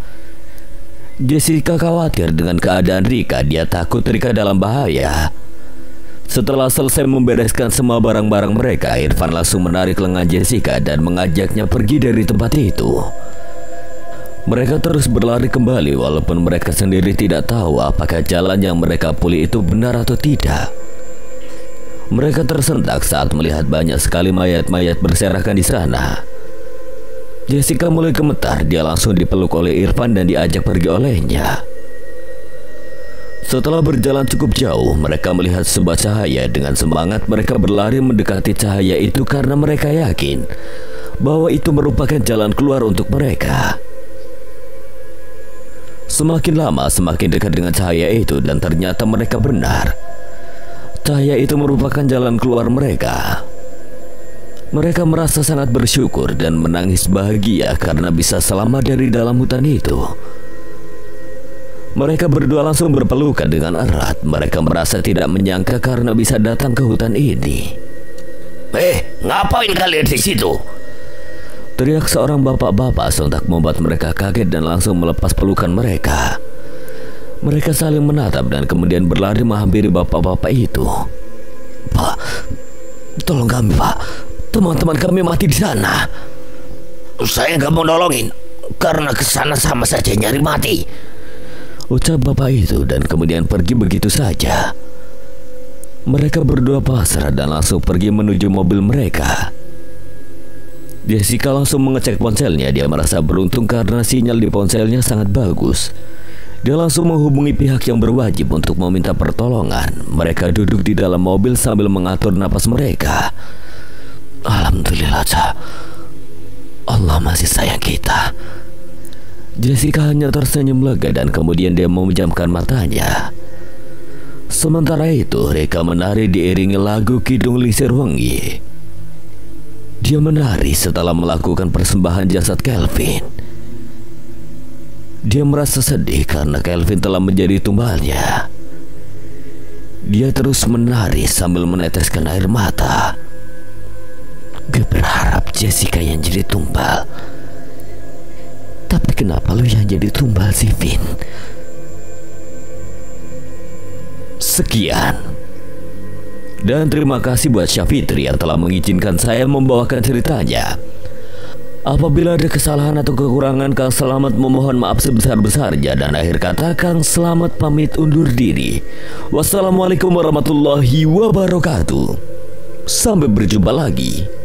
A: Jessica khawatir dengan keadaan Rika. Dia takut Rika dalam bahaya. Setelah selesai membereskan semua barang-barang mereka, Irfan langsung menarik lengan Jessica dan mengajaknya pergi dari tempat itu. Mereka terus berlari kembali walaupun mereka sendiri tidak tahu apakah jalan yang mereka pilih itu benar atau tidak. Mereka tersentak saat melihat banyak sekali mayat-mayat berserakan di sana. Jessica mulai gemetar. Dia langsung dipeluk oleh Irfan dan diajak pergi olehnya. Setelah berjalan cukup jauh, mereka melihat sebuah cahaya. Dengan semangat mereka berlari mendekati cahaya itu karena mereka yakin bahwa itu merupakan jalan keluar untuk mereka. Semakin lama semakin dekat dengan cahaya itu dan ternyata mereka benar. Cahaya itu merupakan jalan keluar mereka. Mereka merasa sangat bersyukur dan menangis bahagia karena bisa selamat dari dalam hutan itu. Mereka berdua langsung berpelukan dengan erat. Mereka merasa tidak menyangka karena bisa datang ke hutan ini.
B: Ngapain kalian di situ?
A: Teriak seorang bapak-bapak sontak membuat mereka kaget dan langsung melepas pelukan mereka. Mereka saling menatap dan kemudian berlari menghampiri bapak-bapak itu. Pak, tolong kami, Pak. Teman-teman kami mati di sana.
B: Saya nggak mau nolongin karena kesana sama saja nyari mati,
A: ucap bapak itu dan kemudian pergi begitu saja. Mereka berdua pasrah dan langsung pergi menuju mobil mereka. Jessica langsung mengecek ponselnya. Dia merasa beruntung karena sinyal di ponselnya sangat bagus. Dia langsung menghubungi pihak yang berwajib untuk meminta pertolongan. Mereka duduk di dalam mobil sambil mengatur napas mereka. Alhamdulillah, Cak. Allah masih sayang kita. Jessica hanya tersenyum lega dan kemudian dia memejamkan matanya. Sementara itu, Rika menari diiringi lagu Kidung Lisir Wengi. Dia menari setelah melakukan persembahan jasad Kelvin. Dia merasa sedih karena Kelvin telah menjadi tumbalnya. Dia terus menari sambil meneteskan air mata. Gue berharap Jessica yang jadi tumbal. Tapi kenapa lu yang jadi tumbal sih, Vin? Sekian. Dan terima kasih buat Syafitri yang telah mengizinkan saya membawakan ceritanya. Apabila ada kesalahan atau kekurangan, Kang Selamat memohon maaf sebesar-besarnya. Dan akhir kata, Kang Selamat pamit undur diri. Wassalamualaikum warahmatullahi wabarakatuh. Sampai berjumpa lagi.